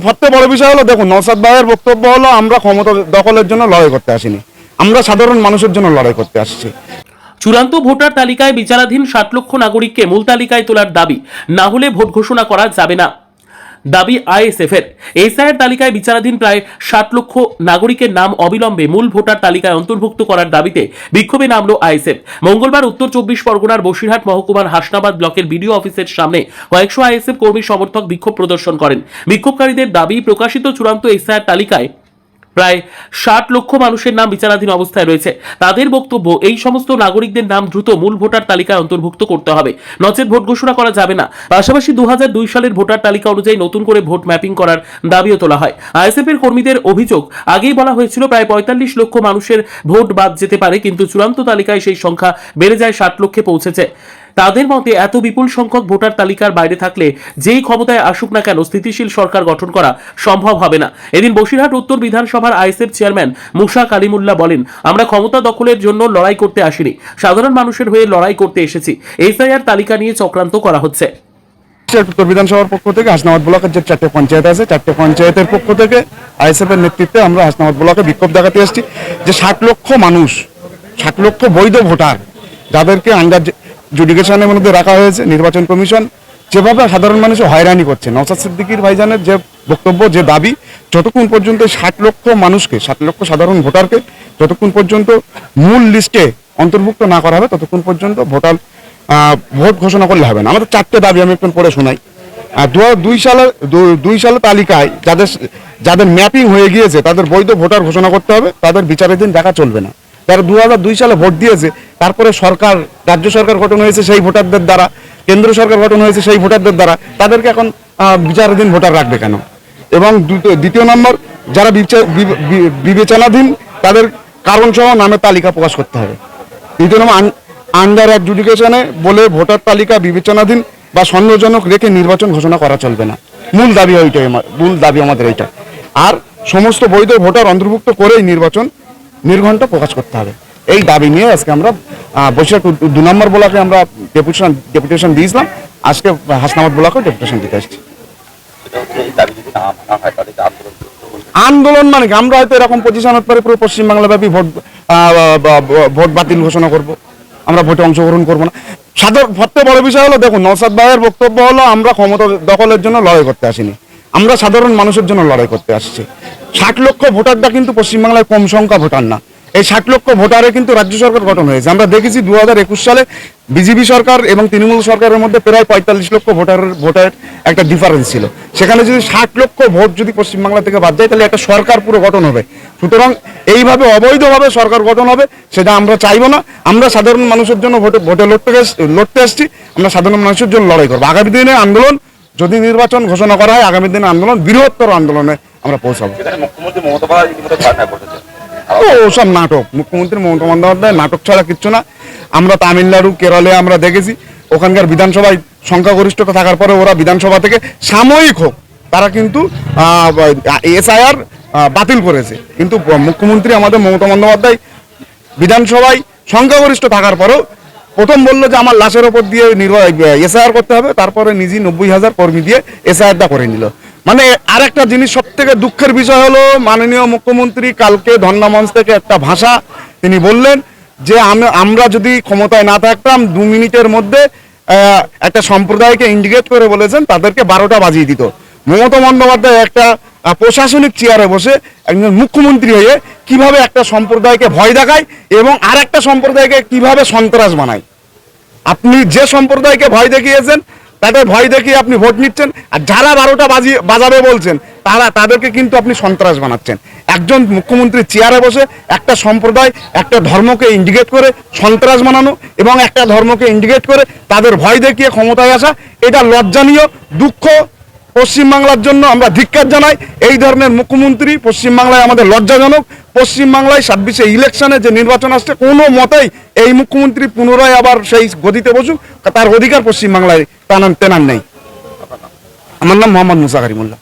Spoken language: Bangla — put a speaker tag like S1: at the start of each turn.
S1: সবচেয়ে বড় বিষয় হলো, দেখুন, নওশাদ ভাইয়ের বক্তব্য হলো আমরা ক্ষমতা দখলের জন্য লড়াই করতে আসিনি, আমরা সাধারণ মানুষের জন্য লড়াই করতে আসছি।
S2: চূড়ান্ত ভোটার তালিকায় বিচারাধীন 60 লক্ষ নাগরিককে মূল তালিকায় তোলার দাবি না হলে ভোট ঘোষণা করা যাবে না, দাবি আইএসএফ এর। এসআইআর তালিকায় বিচারাধীন প্রায় 60 লক্ষ নাগরিকের নাম অবিলম্বে মূল ভোটার তালিকায় অন্তর্ভুক্ত করার দাবিতে বিক্ষোভে নামলো আইএসএফ। মঙ্গলবার উত্তর 24 পরগনার বসিরহাট মহকুমার হাসনাবাদ ব্লকের বিডিও অফিসের সামনে কয়েকশো আইএসএফ কর্মী সমর্থক বিক্ষোভ প্রদর্শন করেন। বিক্ষোভকারীদের দাবি, প্রকাশিত চূড়ান্ত এসআইআর তালিকায় প্রায় 60 লক্ষ মানুষের নাম বিচারাধীন অবস্থায় রয়েছে। তাদের বক্তব্য, এই সমস্ত নাগরিকদের নাম দ্রুত মূল ভোটার তালিকায় অন্তর্ভুক্ত করতে হবে, নচেত ভোট ঘোষণা করা যাবে না। পাশাপাশি 2002 সালের ভোটার তালিকা অনুযায়ী নতুন করে ভোট ম্যাপিং করার দাবিও তোলা হয়। আইএসএফ এর কর্মীদের অভিযোগ, আগেই বলা হয়েছিল প্রায় 45 লক্ষ মানুষের ভোট বাদ যেতে পারে, কিন্তু চূড়ান্ত তালিকায় সেই সংখ্যা বেড়ে যায় 60 লক্ষে পৌঁছেছে। তাদের মতে এত বিপুল সংখ্যক ভোটার তালিকার বাইরে থাকলে যেই ক্ষমতায় আসুক না কেন স্থিতিশীল সরকার গঠন করা সম্ভব হবে না। এদিন বসিরহাট উত্তর বিধানসভার আইএসএফ চেয়ারম্যান মুসা কালিমুল্লাহ বলেন, আমরা ক্ষমতা দখলের জন্য লড়াই করতে আসিনি, সাধারণ মানুষের হয়ে লড়াই করতে এসেছি। এসআইআর তালিকা নিয়ে চক্রান্ত করা হচ্ছে।
S1: উত্তর বিধানসভার পক্ষ থেকে হাসনাবাদ ব্লকের যে 4টে পঞ্চায়েত আছে, 4টে পঞ্চায়েতের পক্ষ থেকে আইএসএফ এর নেতৃত্বে আমরা হাসনাবাদ ব্লকে বিক্ষোভ দেখাতে এসেছি যে 60 লক্ষ মানুষ, 60 লক্ষ বৈধ ভোটার যাদেরকে আন্ডার জুডিকেশনের মধ্যে রাখা হয়েছে, নির্বাচন কমিশন যেভাবে সাধারণ মানুষের হয়রানি করছে, নওশাদ সিদ্দিকীর ভাইজানের যে বক্তব্য, যে দাবি, যতক্ষণ পর্যন্ত 60 লক্ষ মানুষকে, 60 লক্ষ সাধারণ ভোটারকে যতক্ষণ পর্যন্ত মূল লিস্টে অন্তর্ভুক্ত না করা হবে ততক্ষণ পর্যন্ত ভোট ঘোষণা করলে হবে না। আমাদের 4টে দাবি আমি একটু পড়ে শোনাই। 2002 সালে তালিকায় যাদের ম্যাপিং হয়ে গিয়েছে তাদের বৈধ ভোটার ঘোষণা করতে হবে, তাদের বিচারাধীন দেখা চলবে না। যারা 2002 সালে ভোট দিয়েছে, তারপরে সরকার, রাজ্য সরকার গঠন হয়েছে সেই ভোটারদের দ্বারা, কেন্দ্র সরকার গঠন হয়েছে সেই ভোটারদের দ্বারা, তাদেরকে এখন বিচারাধীন ভোটার রাখবে কেন? এবং দ্বিতীয় নম্বর, যারা বিবেচনাধীন তাদের কারণ সহ নামের তালিকা প্রকাশ করতে হবে। দ্বিতীয় নম্বর, আন্ডার অ্যাডজুডিকেশনে বলে ভোটার তালিকা বিবেচনাধীন বা সন্দেহজনক রেখে নির্বাচন ঘোষণা করা চলবে না। মূল দাবি আমাদের এইটা। আর সমস্ত বৈধ ভোটার অন্তর্ভুক্ত করেই নির্বাচন নির্ঘণ্ট প্রকাশ করতে হবে। এই দাবি নিয়ে আজকে আমরা বসিরহাট 2 নম্বর ব্লকে আমরা ডেপুটেশন দিয়েছিলাম। আজকে হাসনাবাদ ব্লকে ডেপুটেশন দিতে আসছি। আন্দোলন মানে আমরা হয়তো এরকম পজিশন হতে পারে পুরো পশ্চিমবাংলাব্যাপী ভোট বাতিল ঘোষণা করব, আমরা ভোটে অংশগ্রহণ করব না। সবচেয়ে বড় বিষয় হলো, দেখুন, নওশাদ ভাইয়ের বক্তব্য হলো আমরা ক্ষমতা দখলের জন্য লড়াই করতে আসিনি, আমরা সাধারণ মানুষের জন্য লড়াই করতে আসছি। 60 লক্ষ ভোটারটা কিন্তু পশ্চিমবাংলায় কম সংখ্যা ভোটার না। এই 60 লক্ষ ভোটারে কিন্তু রাজ্য সরকার গঠন হয়েছে। আমরা দেখেছি 2021 সালে বিজেপি সরকার এবং তৃণমূল সরকারের মধ্যে প্রায় 45 লক্ষ ভোটারের একটা ডিফারেন্স ছিল। সেখানে যদি 60 লক্ষ ভোট যদি পশ্চিমবাংলা থেকে বাদ যায়, তাহলে একটা সরকার পুরো গঠন হবে। সুতরাং এইভাবে অবৈধভাবে সরকার গঠন হবে, সেটা আমরা চাইবো না। আমরা সাধারণ মানুষের জন্য ভোটে লড়তে আসছি, আমরা সাধারণ মানুষের জন্য লড়াই করবো। আগামী দিনে আন্দোলন, যদি নির্বাচন ঘোষণা করা হয়, আগামী দিনে আন্দোলন, বৃহত্তর আন্দোলনে আমরা পৌঁছাবো। ওসব নাটক, মুখ্যমন্ত্রী মমতা বন্দ্যোপাধ্যায় নাটক ছাড়া কিচ্ছু না। আমরা তামিলনাড়ু, কেরলে আমরা দেখেছি, ওখানকার বিধানসভায় সংখ্যাগরিষ্ঠতা থাকার পরে ওরা বিধানসভা থেকে সাময়িক হোক তারা কিন্তু এসআইআর বাতিল করেছে। কিন্তু মুখ্যমন্ত্রী আমাদের মমতা বন্দ্যোপাধ্যায় বিধানসভায় সংখ্যাগরিষ্ঠ থাকার পরেও প্রথম বললো যে আমার লাশের ওপর দিয়ে এসআইআর করতে হবে, তারপরে নিজে 90,000 কর্মী দিয়ে এসআইআরটা করে নিল। মানে আর একটা জিনিস, সব থেকে দুঃখের বিষয় হলো, মাননীয় মুখ্যমন্ত্রী কালকে ধর্ণা মঞ্চ থেকে একটা ভাষা তিনি বললেন যে আমরা যদি ক্ষমতায় না থাকতাম 2 মিনিটের মধ্যে একটা সম্প্রদায়কে ইন্ডিকেট করে বলেছেন তাদেরকে 12টা বাজিয়ে দিত। মমতা বন্দ্যোপাধ্যায় একটা প্রশাসনিক চেয়ারে বসে একজন মুখ্যমন্ত্রী হয়ে কিভাবে একটা সম্প্রদায়কে ভয় দেখায় এবং আর একটা সম্প্রদায়কে কিভাবে সন্ত্রাস বানায়। আপনি যে সম্প্রদায়কে ভয় দেখিয়েছেন তাদের ভয় দেখিয়ে আপনি ভোট নিচ্ছেন, আর যারা 12টা বাজাবে বলছেন তাদেরকে কিন্তু আপনি সন্ত্রাস বানাচ্ছেন। একজন মুখ্যমন্ত্রী চেয়ারে বসে একটা সম্প্রদায়, একটা ধর্মকে ইন্ডিকেট করে সন্ত্রাস বানানো এবং একটা ধর্মকে ইন্ডিকেট করে তাদের ভয় দেখিয়ে ক্ষমতায় আসা, এটা লজ্জানীয়। দুঃখ পশ্চিমবাংলার জন্য, আমরা ধিক্কার জানাই। এই ধরনের মুখ্যমন্ত্রী পশ্চিমবাংলায় আমাদের লজ্জাজনক। পশ্চিমবাংলায় 26-এ ইলেকশনে যে নির্বাচন আসছে, কোনো মতেই এই মুখ্যমন্ত্রী পুনরায় আবার সেই গদিতে বসুক, তার অধিকার পশ্চিমবাংলায় তেনার নেই। আমার নাম মোহাম্মদ মুসা কালিমুল্লাহ।